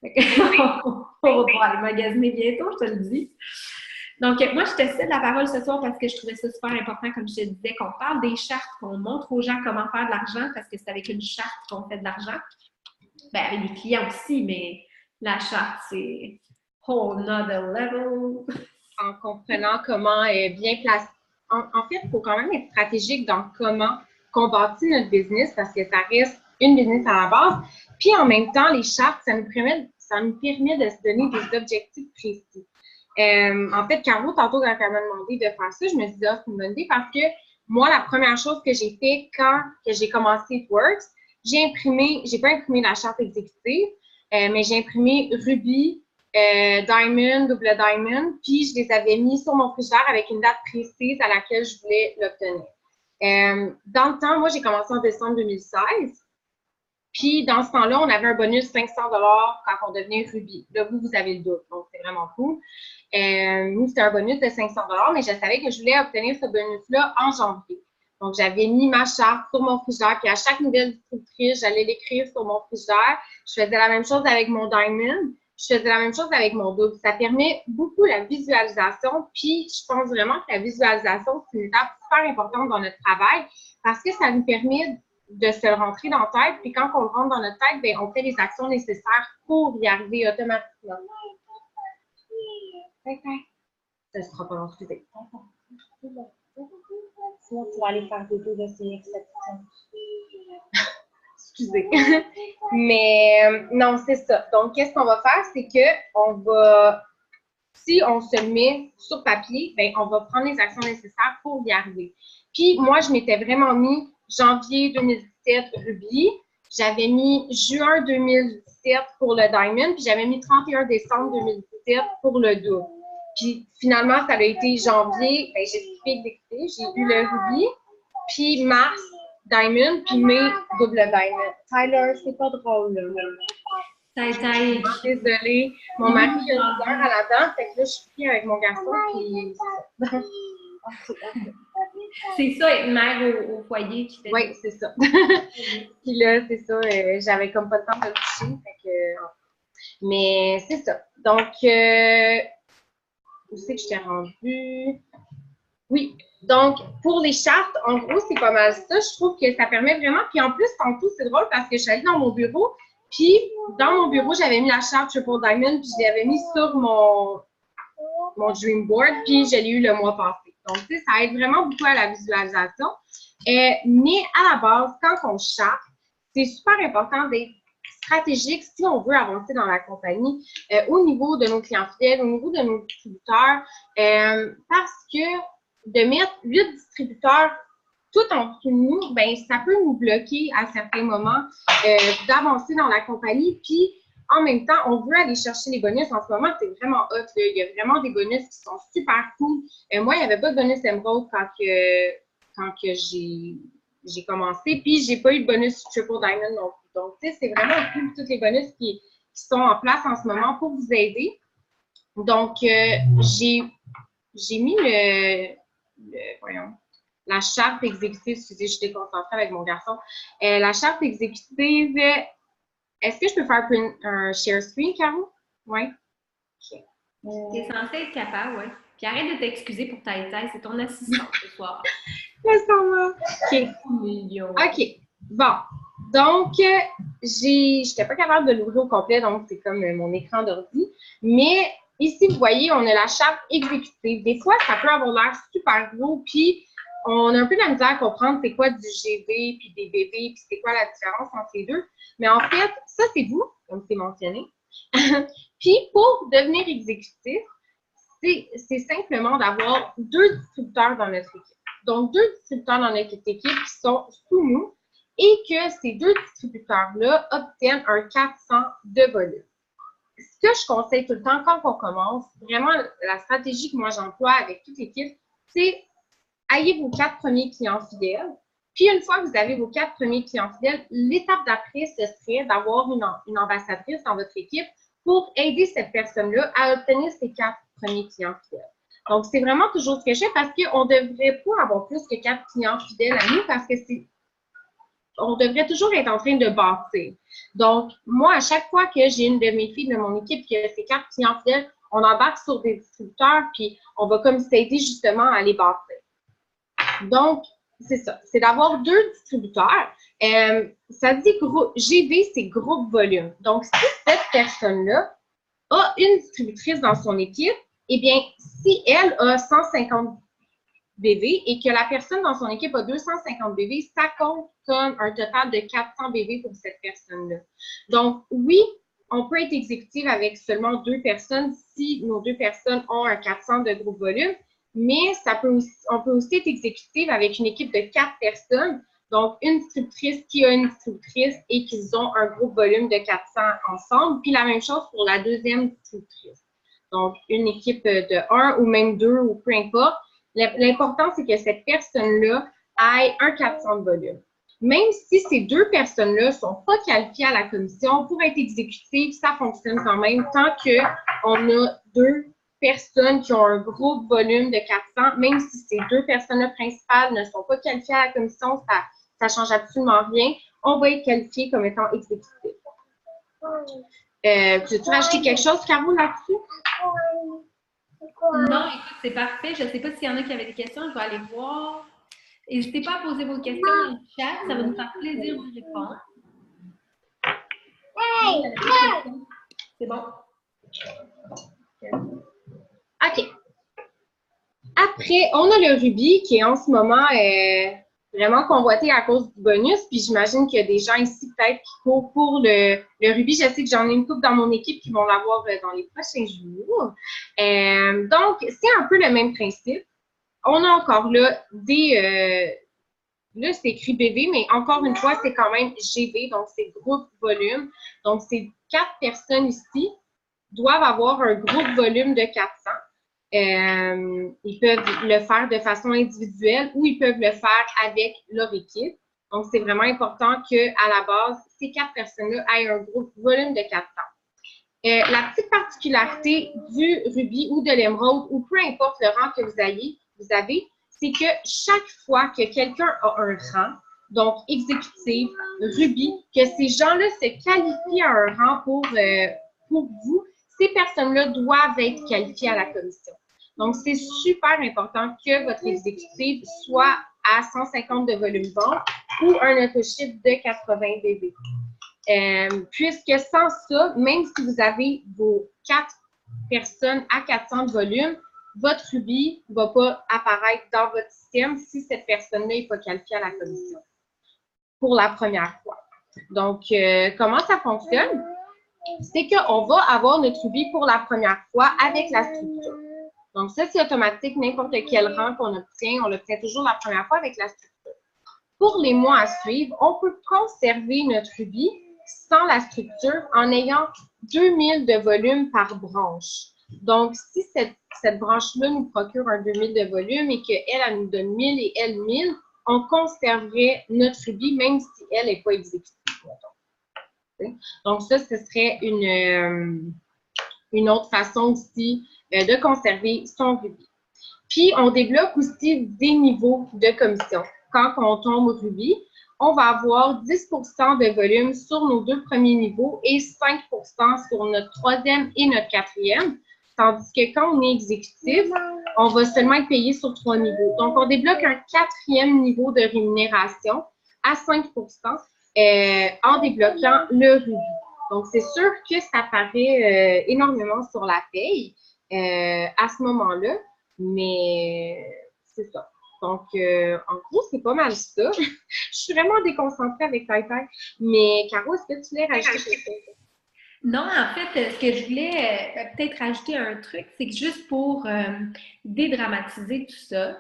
Speaker 1: On va pouvoir aller magasiner bientôt, je te le dis. Donc, moi, je te cède la parole ce soir parce que je trouvais ça super important, comme je te disais, qu'on parle des chartes, qu'on montre aux gens comment faire de l'argent, parce que c'est avec une charte qu'on fait de l'argent. Ben, avec des clients aussi, mais la charte, c'est whole nother level.
Speaker 2: En comprenant comment bien placer. En fait, il faut quand même être stratégique dans comment on bâtit notre business parce que ça reste une business à la base. Puis en même temps, les chartes, ça nous permet de se donner des objectifs précis. En fait, Caro, tantôt, quand elle m'a demandé de faire ça, je me suis dit, c'est une bonne idée parce que moi, la première chose que j'ai fait quand j'ai commencé It Works, j'ai pas imprimé la charte exécutive, mais j'ai imprimé Ruby, Diamond, double Diamond, puis je les avais mis sur mon frigidaire avec une date précise à laquelle je voulais l'obtenir. Dans le temps, moi, j'ai commencé en décembre 2016. Puis, dans ce temps-là, on avait un bonus 500 quand on devenait Ruby. Là, vous avez le double, donc c'est vraiment cool. Nous, c'était un bonus de 500 mais je savais que je voulais obtenir ce bonus-là en janvier. Donc, j'avais mis ma charte sur mon frigidaire, puis à chaque nouvelle distributrice, j'allais l'écrire sur mon frigidaire. Je faisais la même chose avec mon Diamond. Je faisais la même chose avec mon double. Ça permet beaucoup la visualisation, puis je pense vraiment que la visualisation, c'est une étape super importante dans notre travail parce que ça nous permet de se le rentrer dans la tête, puis quand on le rentre dans notre tête, bien, on fait les actions nécessaires pour y arriver automatiquement. Ça sera pas long, excusez. Sinon, tu vas aller faire des deux de ces exceptions. Excusez. Mais non, c'est ça. Donc, qu'est-ce qu'on va faire? C'est que si on se met sur papier, bien, on va prendre les actions nécessaires pour y arriver. Puis, moi, je m'étais vraiment mis janvier 2017 Ruby. J'avais mis juin 2017 pour le Diamond, puis j'avais mis 31 décembre 2017 pour le double. Puis finalement, ça a été janvier, ben, j'ai skippé exécuté, j'ai eu le Ruby, puis mars, Diamond, puis mai, double Diamond. Tyler, c'est pas drôle, là. Désolée. Mon mari a une heure à la dent, fait que là, je suis pris avec mon garçon, puis
Speaker 1: c'est ça, être mère au foyer qui fait.
Speaker 2: Oui, c'est ça. Puis là, c'est ça, j'avais comme pas le temps de le toucher, fait que... Mais c'est ça. Donc, où c'est que je t'ai rendu? Oui. Donc, pour les chartes, en gros, c'est pas mal ça. Je trouve que ça permet vraiment. Puis en plus, tantôt, c'est drôle parce que je suis allée dans mon bureau. Puis, dans mon bureau, j'avais mis la charte Triple Diamond, puis je l'avais mis sur mon Dream Board, puis je l'ai eu le mois passé. Donc, tu sais, ça aide vraiment beaucoup à la visualisation. Mais à la base, quand on charte, c'est super important d'être stratégique si on veut avancer dans la compagnie au niveau de nos clients fidèles, au niveau de nos distributeurs, parce que de mettre 8 distributeurs tout en dessous de nous, ben, ça peut nous bloquer à certains moments d'avancer dans la compagnie. Puis, en même temps, on veut aller chercher les bonus. En ce moment, c'est vraiment hot. Là. Il y a vraiment des bonus qui sont super cool. Moi, il n'y avait pas de bonus Emerald quand j'ai commencé. Puis, j'ai pas eu de bonus Triple Diamond non plus. Donc, tu sais, c'est vraiment cool, tous les bonus qui sont en place en ce moment pour vous aider. Donc, j'ai mis la charte exécutive. Excusez, je suis concentrée avec mon garçon. La charte exécutive, est-ce que je peux faire un share screen, Caro? Oui.
Speaker 1: Okay. Tu es censée être capable, oui. Puis arrête de t'excuser pour ta taille, c'est ton assistante ce soir.
Speaker 2: OK. OK. Bon. Donc, je n'étais pas capable de l'ouvrir au complet, donc c'est comme mon écran d'ordi. Mais ici, vous voyez, on a la charte exécutive. Des fois, ça peut avoir l'air super gros, puis on a un peu de la misère à comprendre c'est quoi du GV, puis des BV, puis c'est quoi la différence entre les deux. Mais en fait, ça, c'est vous, comme c'est mentionné. Puis, pour devenir exécutif, c'est simplement d'avoir 2 distributeurs dans notre équipe. Donc, 2 distributeurs dans notre équipe qui sont sous nous et que ces 2 distributeurs-là obtiennent un 400 de bonus. Ce que je conseille tout le temps quand on commence, vraiment la stratégie que moi j'emploie avec toute l'équipe, c'est ayez vos 4 premiers clients fidèles. Puis, une fois que vous avez vos 4 premiers clients fidèles, l'étape d'après, ce serait d'avoir une ambassadrice dans votre équipe pour aider cette personne-là à obtenir ses 4 premiers clients fidèles. Donc, c'est vraiment toujours ce que je fais parce qu'on ne devrait pas avoir plus que 4 clients fidèles à nous parce que on devrait toujours être en train de bâtir. Donc, moi, à chaque fois que j'ai une de mes filles de mon équipe qui a ses 4 clients fidèles, on embarque sur des distributeurs puis on va comme s'aider justement à les bâtir. Donc, c'est ça. C'est d'avoir 2 distributeurs. Ça dit GV, c'est groupe volume. Donc, si cette personne-là a une distributrice dans son équipe, eh bien, si elle a 150 BV et que la personne dans son équipe a 250 BV, ça compte comme un total de 400 BV pour cette personne-là. Donc, oui, on peut être exécutive avec seulement 2 personnes si nos 2 personnes ont un 400 de groupe volume, mais on peut aussi être exécutive avec une équipe de 4 personnes, donc une distributrice qui a une distributrice et qu'ils ont un groupe volume de 400 ensemble, puis la même chose pour la deuxième distributrice. Donc, une équipe de 1 ou même 2 ou peu importe. L'important, c'est que cette personne-là ait un 400 de volume. Même si ces 2 personnes-là ne sont pas qualifiées à la commission, pour être exécutive, ça fonctionne quand même tant qu'on a 2 personnes qui ont un gros volume de 400, même si ces 2 personnes-là principales ne sont pas qualifiées à la commission, ça ne change absolument rien. On va être qualifié comme étant exécutif. Tu veux rajouter quelque chose, Caro, là-dessus?
Speaker 1: Non, écoute, c'est parfait. Je ne sais pas s'il y en a qui avaient des questions. Je vais aller voir. N'hésitez pas à poser vos questions dans le chat. Ça va nous faire plaisir d'y répondre. C'est bon.
Speaker 2: OK. Après, on a le rubis qui est en ce moment vraiment convoité à cause du bonus. Puis j'imagine qu'il y a des gens ici peut-être qui courent pour le rubis. Je sais que j'en ai une couple dans mon équipe qui vont l'avoir dans les prochains jours. Donc, c'est un peu le même principe. On a encore là là, c'est écrit BV, mais encore une fois, c'est quand même GV, donc c'est groupe volume. Donc, ces 4 personnes ici doivent avoir un groupe volume de 400. Ils peuvent le faire de façon individuelle ou ils peuvent le faire avec leur équipe. Donc, c'est vraiment important qu'à la base, ces 4 personnes-là aient un groupe volume de 400. La petite particularité du rubis ou de l'émeraude, ou peu importe le rang que vous avez, c'est que chaque fois que quelqu'un a un rang, donc exécutif, rubis, que ces gens-là se qualifient à un rang pour vous, ces personnes-là doivent être qualifiées à la commission. Donc, c'est super important que votre exécutif soit à 150 de volume vente ou un autochiffre de 80 BV. Puisque sans ça, même si vous avez vos 4 personnes à 400 de volume, votre rubis ne va pas apparaître dans votre système si cette personne-là n'est pas qualifiée à la commission pour la première fois. Donc, comment ça fonctionne? C'est qu'on va avoir notre rubis pour la première fois avec la structure. Donc, ça, c'est automatique. N'importe quel rang qu'on obtient, on l'obtient toujours la première fois avec la structure. Pour les mois à suivre, on peut conserver notre rubis sans la structure en ayant 2000 de volume par branche. Donc, si cette branche-là nous procure un 2000 de volume et qu'elle, elle nous donne 1000 et elle 1000, on conserverait notre rubis même si elle n'est pas exécutive. Donc, ça, ce serait une autre façon aussi de conserver son rubis. Puis, on débloque aussi des niveaux de commission. Quand on tombe au rubis, on va avoir 10% de volume sur nos 2 premiers niveaux et 5% sur notre 3e et notre 4e. Tandis que quand on est exécutif, on va seulement être payé sur 3 niveaux. Donc, on débloque un 4e niveau de rémunération à 5% en débloquant le rubis. Donc, c'est sûr que ça paraît énormément sur la paye à ce moment-là, mais c'est ça. Donc, en gros, c'est pas mal ça. Je suis vraiment déconcentrée avec Tai-Tai. Mais Caro, est-ce que tu voulais rajouter quelque chose?
Speaker 1: Non, en fait, ce que je voulais peut-être rajouter un truc, c'est que juste pour dédramatiser tout ça,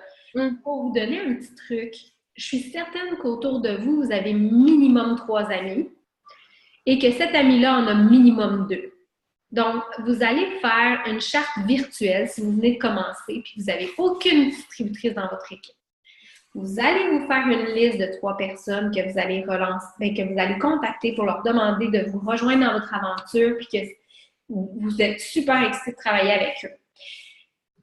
Speaker 1: pour vous donner un petit truc, je suis certaine qu'autour de vous, vous avez minimum 3 amis et que cet ami-là en a minimum 2. Donc, vous allez faire une charte virtuelle si vous venez de commencer puis vous n'avez aucune distributrice dans votre équipe. Vous allez vous faire une liste de 3 personnes que vous allez relancer, bien, que vous allez contacter pour leur demander de vous rejoindre dans votre aventure, puis que vous êtes super excités de travailler avec eux.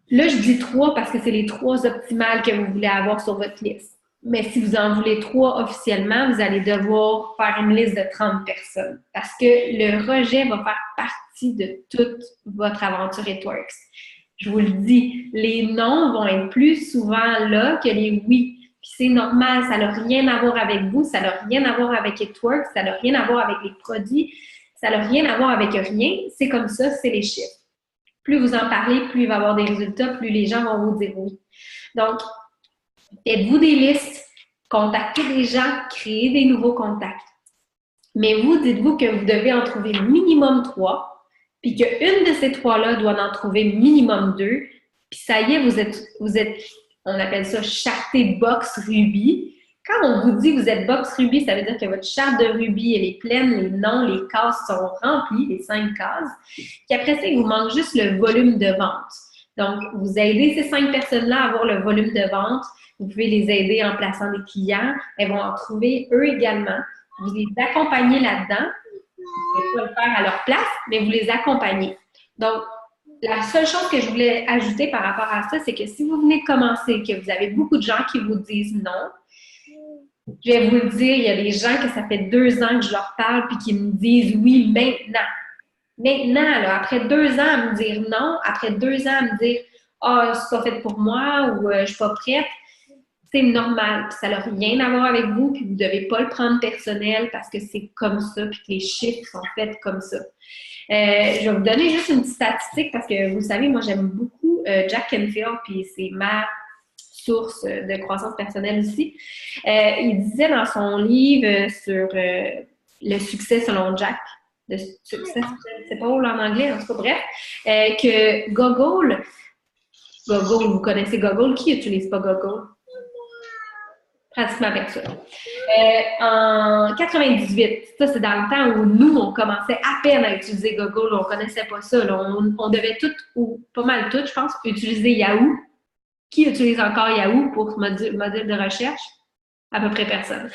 Speaker 1: Là, je dis 3 parce que c'est les 3 optimales que vous voulez avoir sur votre liste. Mais si vous en voulez 3 officiellement, vous allez devoir faire une liste de 30 personnes parce que le rejet va faire partie de toute votre aventure It-Works. Je vous le dis, les non vont être plus souvent là que les oui. Puis c'est normal, ça n'a rien à voir avec vous, ça n'a rien à voir avec It-Works, ça n'a rien à voir avec les produits, ça n'a rien à voir avec rien. C'est comme ça, c'est les chiffres. Plus vous en parlez, plus il va y avoir des résultats, plus les gens vont vous dire oui. Donc, faites-vous des listes, contactez des gens, créez des nouveaux contacts. Mais vous, dites-vous que vous devez en trouver minimum 3, puis qu'une de ces 3-là doit en trouver minimum 2, puis ça y est, vous êtes, on appelle ça charté box Ruby. Quand on vous dit que vous êtes box Ruby, ça veut dire que votre charte de Ruby, elle est pleine, les noms, les cases sont remplies, les 5 cases. Puis après ça, il vous manque juste le volume de vente. Donc, vous aidez ces 5 personnes-là à avoir le volume de vente. Vous pouvez les aider en plaçant des clients. Elles vont en trouver eux également. Vous les accompagnez là-dedans. Vous ne pouvez pas le faire à leur place, mais vous les accompagnez. Donc, la seule chose que je voulais ajouter par rapport à ça, c'est que si vous venez de commencer, que vous avez beaucoup de gens qui vous disent non, je vais vous le dire, il y a des gens que ça fait 2 ans que je leur parle puis qui me disent oui maintenant. Maintenant, là, après 2 ans à me dire non, après 2 ans à me dire ah, c'est pas fait pour moi ou je suis pas prête, c'est normal. Puis ça n'a rien à voir avec vous, puis vous ne devez pas le prendre personnel parce que c'est comme ça, puis que les chiffres sont faits comme ça. Je vais vous donner juste une petite statistique parce que vous savez, moi j'aime beaucoup Jack Canfield, puis c'est ma source de croissance personnelle aussi. Il disait dans son livre sur le succès selon Jack, le succès, c'est pas où en anglais, en tout cas, bref, que Google, vous connaissez Google, qui n'utilise pas Google? Pratiquement personne. En 98, ça c'est dans le temps où nous, on commençait à peine à utiliser Google, on connaissait pas ça. Là. On devait tout, ou pas mal tout, je pense, utiliser Yahoo. Qui utilise encore Yahoo pour module de recherche? À peu près personne.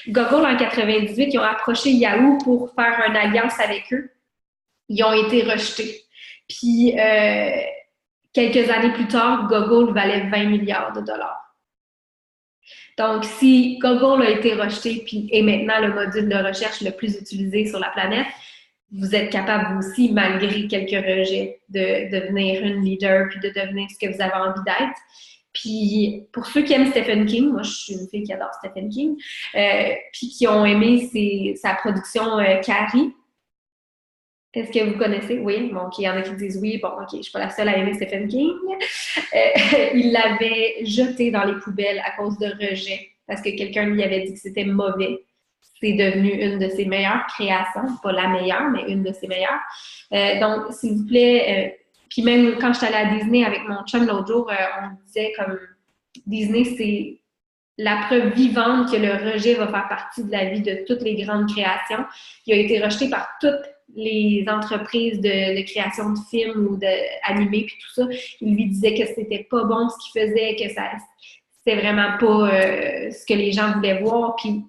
Speaker 1: Google, en 98, ils ont approché Yahoo pour faire une alliance avec eux. Ils ont été rejetés. Puis, quelques années plus tard, Google valait 20 milliards de dollars. Donc, si Google a été rejeté puis est maintenant le module de recherche le plus utilisé sur la planète, vous êtes capable vous aussi, malgré quelques rejets, de devenir une leader puis de devenir ce que vous avez envie d'être. Puis, pour ceux qui aiment Stephen King, moi, je suis une fille qui adore Stephen King, puis qui ont aimé sa production Carrie. Est-ce que vous connaissez? Oui, bon, OK, il y en a qui disent oui. Bon, OK, je ne suis pas la seule à aimer Stephen King. Il l'avait jeté dans les poubelles à cause de rejet parce que quelqu'un lui avait dit que c'était mauvais. C'est devenu une de ses meilleures créations. Pas la meilleure, mais une de ses meilleures. Donc, s'il vous plaît, puis même quand j'étais allée à Disney avec mon chum l'autre jour, on disait comme Disney, c'est la preuve vivante que le rejet va faire partie de la vie de toutes les grandes créations. Il a été rejeté par toutes les entreprises de création de films ou d'animés puis tout ça. Il lui disait que c'était pas bon ce qu'il faisait, que ça c'était vraiment pas ce que les gens voulaient voir. Puis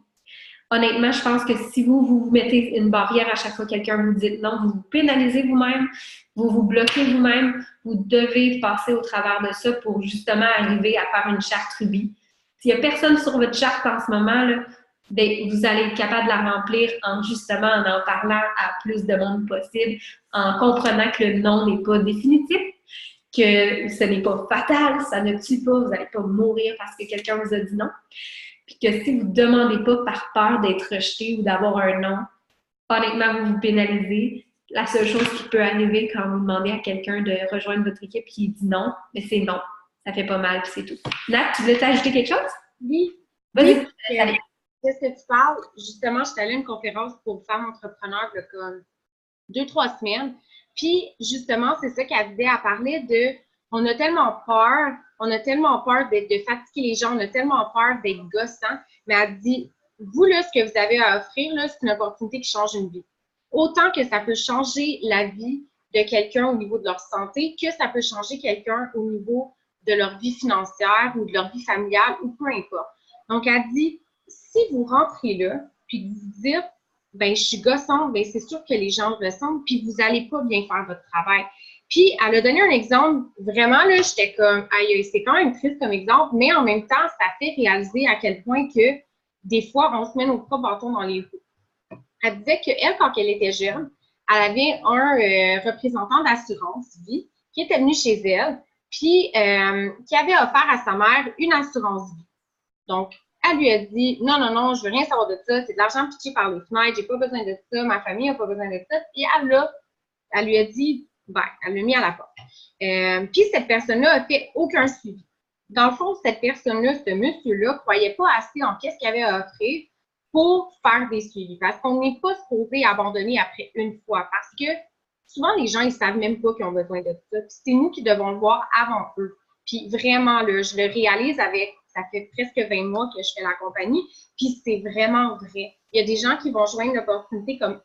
Speaker 1: honnêtement, je pense que si vous mettez une barrière à chaque fois que quelqu'un vous dit non, vous vous pénalisez vous-même, vous vous bloquez vous-même, vous devez passer au travers de ça pour justement arriver à faire une charte Ruby. S'il n'y a personne sur votre charte en ce moment, là, bien, vous allez être capable de la remplir justement en parlant à plus de monde possible, en comprenant que le non n'est pas définitif, que ce n'est pas fatal, ça ne tue pas, vous n'allez pas mourir parce que quelqu'un vous a dit non. Puis que si vous ne demandez pas par peur d'être rejeté ou d'avoir un non, honnêtement, vous vous pénalisez. La seule chose qui peut arriver quand vous demandez à quelqu'un de rejoindre votre équipe qui dit non, mais c'est non. Ça fait pas mal, puis c'est tout. Nat, tu voulais t'ajouter quelque chose?
Speaker 2: Oui.
Speaker 1: Vas-y.
Speaker 2: Qu'est-ce que tu parles? Justement, j'étais allée à une conférence pour femmes entrepreneurs il y a comme 2-3 semaines. Puis, justement, c'est ça qu'elle disait. Elle parlait de on a tellement peur de fatiguer les gens, on a tellement peur d'être gossant. Mais elle dit, vous, là, ce que vous avez à offrir, là, c'est une opportunité qui change une vie. Autant que ça peut changer la vie de quelqu'un au niveau de leur santé, que ça peut changer quelqu'un au niveau de leur vie financière ou de leur vie familiale ou peu importe. Donc, elle dit, si vous rentrez là, puis que vous dites, ben je suis gossante, ben c'est sûr que les gens le ressentent, puis vous n'allez pas bien faire votre travail. Puis, elle a donné un exemple, vraiment, là, j'étais comme, aïe, c'est quand même triste comme exemple, mais en même temps, ça fait réaliser à quel point que des fois, on se met nos propres bâtons dans les roues. Elle disait qu'elle, quand elle était jeune, elle avait un représentant d'assurance vie qui était venu chez elle, puis qui avait offert à sa mère une assurance vie. Donc, elle lui a dit, non, non, non, je veux rien savoir de ça, c'est de l'argent pitché par les fenêtres, j'ai pas besoin de ça, ma famille n'a pas besoin de ça. Puis elle lui a dit, ben, elle l'a mis à la porte. Puis cette personne-là a fait aucun suivi. Dans le fond, cette personne-là, ce monsieur-là, croyait pas assez en qu'est-ce qu'il avait à offrir pour faire des suivis. Parce qu'on n'est pas supposé abandonner après une fois. Parce que souvent, les gens, ils savent même pas qu'ils ont besoin de ça. Puis c'est nous qui devons le voir avant eux. Puis vraiment, là, je le réalise avec, ça fait presque 20 mois que je fais la compagnie, puis c'est vraiment vrai. Il y a des gens qui vont joindre l'opportunité comme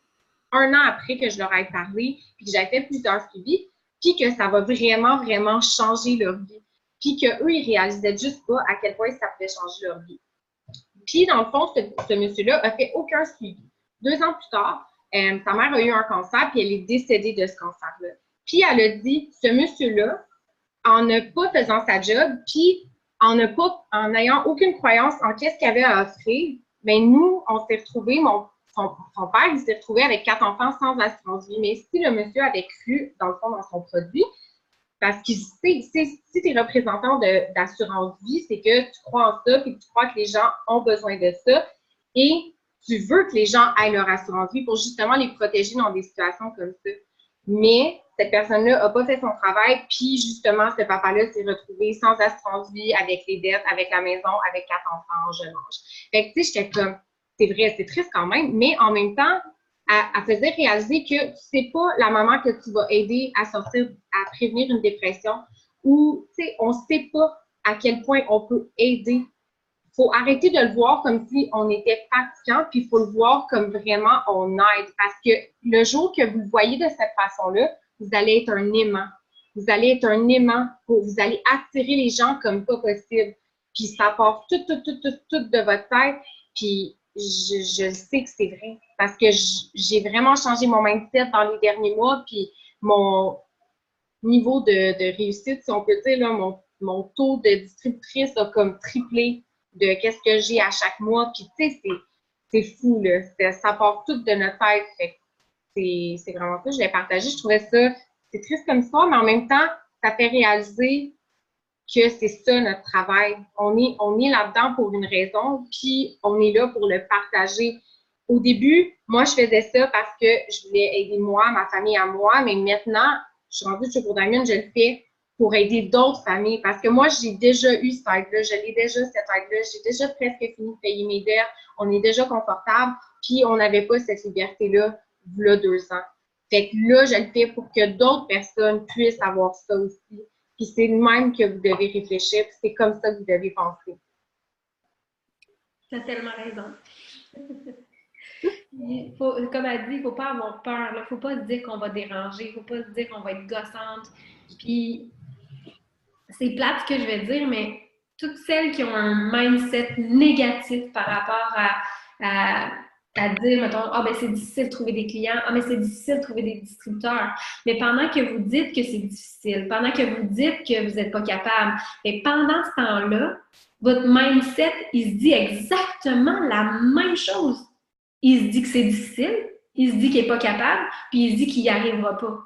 Speaker 2: un an après que je leur ai parlé, puis que j'avais fait plusieurs suivis, puis que ça va vraiment, vraiment changer leur vie. Puis qu'eux, ils réalisaient juste pas à quel point ça pouvait changer leur vie. Puis, dans le fond, ce monsieur-là a fait aucun suivi. 2 ans plus tard, sa mère a eu un cancer, puis elle est décédée de ce cancer-là. Puis, elle a dit, ce monsieur-là, en ne pas faisant sa job, puis en n'ayant aucune croyance en qu'est-ce qu'il avait à offrir, bien, nous, on s'est retrouvés, son père, il s'est retrouvé avec 4 enfants sans assurance vie. Mais si le monsieur avait cru, dans le fond, dans son produit, parce que si tu es représentant d'assurance vie, c'est que tu crois en ça, puis tu crois que les gens ont besoin de ça, et tu veux que les gens aient leur assurance vie pour justement les protéger dans des situations comme ça. Mais cette personne-là n'a pas fait son travail, puis justement, ce papa-là s'est retrouvé sans assurance vie, avec les dettes, avec la maison, avec 4 enfants en jeune âge. Fait que, tu sais, j'étais comme, c'est vrai, c'est triste quand même, mais en même temps, elle faisait réaliser que c'est pas la maman que tu vas aider à sortir, à prévenir une dépression, ou, tu sais, on sait pas à quel point on peut aider. Il faut arrêter de le voir comme si on était fatigant, puis il faut le voir comme vraiment on aide. Parce que le jour que vous le voyez de cette façon-là, vous allez être un aimant. Vous allez être un aimant, vous allez attirer les gens comme pas possible. Puis ça part tout de votre tête. Puis je sais que c'est vrai. Parce que j'ai vraiment changé mon mindset dans les derniers mois. Puis mon niveau de réussite, si on peut dire, là, mon taux de distributrice a comme triplé de qu'est-ce que j'ai à chaque mois. Puis, tu sais, c'est fou, là. Ça part tout de notre tête. Fait que c'est vraiment ça. Je l'ai partagé. Je trouvais ça, c'est triste comme ça, mais en même temps, ça fait réaliser que c'est ça notre travail. On est là-dedans pour une raison, puis on est là pour le partager. Au début, moi, je faisais ça parce que je voulais aider moi, ma famille à moi, mais maintenant, je suis rendue chez Diamond, je le fais pour aider d'autres familles. Parce que moi, j'ai déjà eu cette aide-là, je l'ai déjà cette aide-là, j'ai déjà presque fini de payer mes dettes, on est déjà confortable, puis on n'avait pas cette liberté-là, il y a 2 ans. Fait que là, je le fais pour que d'autres personnes puissent avoir ça aussi. Puis c'est le même que vous devez réfléchir, puis c'est comme ça que vous devez penser.
Speaker 1: Tu as tellement raison. Comme elle dit, il ne faut pas avoir peur. Il ne faut pas se dire qu'on va déranger. Il ne faut pas se dire qu'on va être gossante. Puis, c'est plate ce que je vais dire, mais toutes celles qui ont un mindset négatif par rapport à dire, mettons, ah, ben c'est difficile de trouver des clients, ah, mais c'est difficile de trouver des distributeurs. Mais pendant que vous dites que c'est difficile, pendant que vous dites que vous n'êtes pas capable, mais pendant ce temps-là, votre mindset, il se dit exactement la même chose. Il se dit que c'est difficile, il se dit qu'il n'est pas capable, puis il se dit qu'il n'y arrivera pas.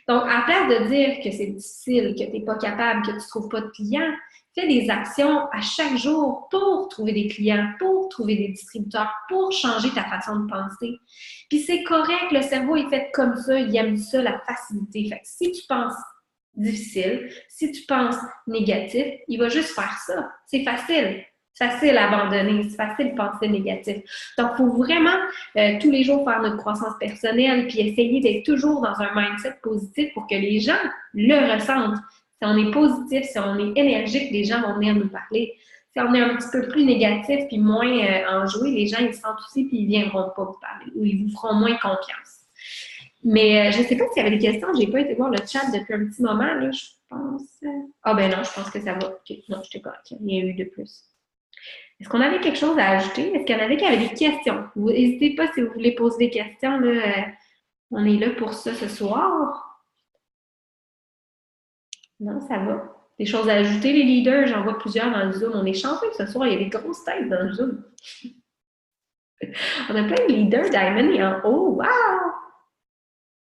Speaker 1: Donc, à place de dire que c'est difficile, que tu n'es pas capable, que tu ne trouves pas de clients, fais des actions à chaque jour pour trouver des clients, pour trouver des distributeurs, pour changer ta façon de penser. Puis c'est correct, le cerveau est fait comme ça, il aime ça, la facilité. Fait que si tu penses difficile, si tu penses négatif, il va juste faire ça. C'est facile. C'est facile à abandonner, c'est facile de penser négatif. Donc, il faut vraiment tous les jours faire notre croissance personnelle puis essayer d'être toujours dans un mindset positif pour que les gens le ressentent. Si on est positif, si on est énergique, les gens vont venir nous parler. Si on est un petit peu plus négatif puis moins enjoué, les gens ils se sentent aussi puis ils ne viendront pas vous parler ou ils vous feront moins confiance. Mais je ne sais pas s'il y avait des questions, je n'ai pas été voir le chat depuis un petit moment. Là. pense. Ah ben non, je pense que ça va. OK. Non, je t'ai correct. Il y a eu de plus. Est-ce qu'on avait quelque chose à ajouter? Est-ce qu'il y en avait qui avaient des questions? N'hésitez pas si vous voulez poser des questions. Là, on est là pour ça ce soir. Non, ça va. Des choses à ajouter, les leaders? J'en vois plusieurs dans le Zoom. On est chanceux ce soir. Il y a des grosses têtes dans le Zoom. On a plein de leaders. Diamond est en haut. Wow!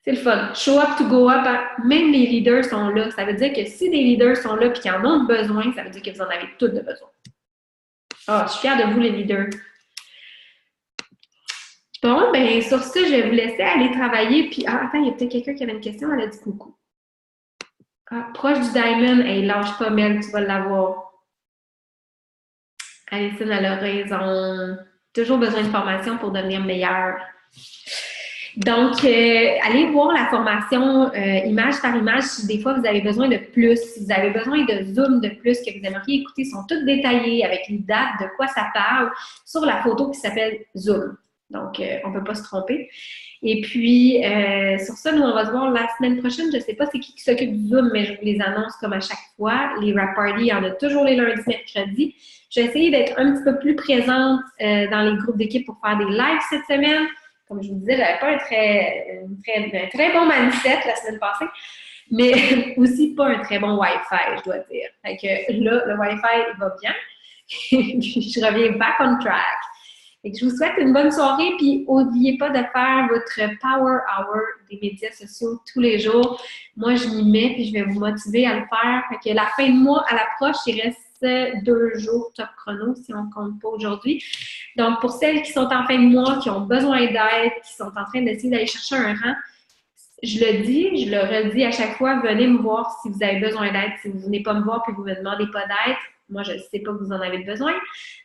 Speaker 1: C'est le fun. Show up to go up. Hein? Même les leaders sont là. Ça veut dire que si des leaders sont là et qu'ils en ont besoin, ça veut dire que vous en avez toutes de besoin. Ah, je suis fière de vous, les leaders. Bon, ben sur ça, je vais vous laisser aller travailler. Puis, attends, il y a peut-être quelqu'un qui avait une question. Elle a dit coucou. Ah, proche du diamond. Hey, lâche pas, Mel, tu vas l'avoir. Alison, elle a raison. Toujours besoin de formation pour devenir meilleure. Donc, allez voir la formation image par image si des fois vous avez besoin de plus, si vous avez besoin de zoom de plus que vous aimeriez écouter, sont toutes détaillées avec les dates, de quoi ça parle, sur la photo qui s'appelle Zoom. Donc, on ne peut pas se tromper. Et puis, sur ça, nous, on va se voir la semaine prochaine. Je ne sais pas c'est qui s'occupe du Zoom, mais je vous les annonce comme à chaque fois. Les Wrap Party, il y en a toujours les lundis, mercredis. Je vais essayer d'être un petit peu plus présente dans les groupes d'équipe pour faire des lives cette semaine. Comme je vous disais, j'avais pas un très bon mindset la semaine passée, mais aussi pas un très bon Wi-Fi, je dois dire. Fait que là, le Wi-Fi, il va bien. Puis je reviens back on track. Fait que je vous souhaite une bonne soirée, puis n'oubliez pas de faire votre Power Hour des médias sociaux tous les jours. Moi, je m'y mets, puis je vais vous motiver à le faire. Fait que la fin de mois à l'approche, il reste 2 jours top chrono si on ne compte pas aujourd'hui. Donc, pour celles qui sont en fin de mois, qui ont besoin d'aide, qui sont en train d'essayer d'aller chercher un rang, je le dis, je le redis à chaque fois, venez me voir si vous avez besoin d'aide. Si vous ne venez pas me voir et vous ne me demandez pas d'aide, moi, je ne sais pas que vous en avez besoin.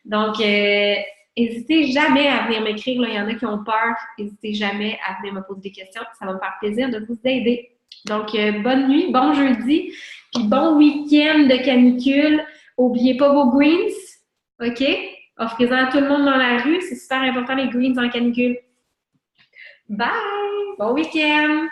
Speaker 1: Donc, n'hésitez jamais à venir m'écrire. Là, il y en a qui ont peur. N'hésitez jamais à venir me poser des questions. Ça va me faire plaisir de vous aider. Donc, bonne nuit, bon jeudi, puis bon week-end de canicule. N'oubliez pas vos greens, OK? Offrez-en à tout le monde dans la rue. C'est super important, les greens en canicule. Bye! Bon week-end!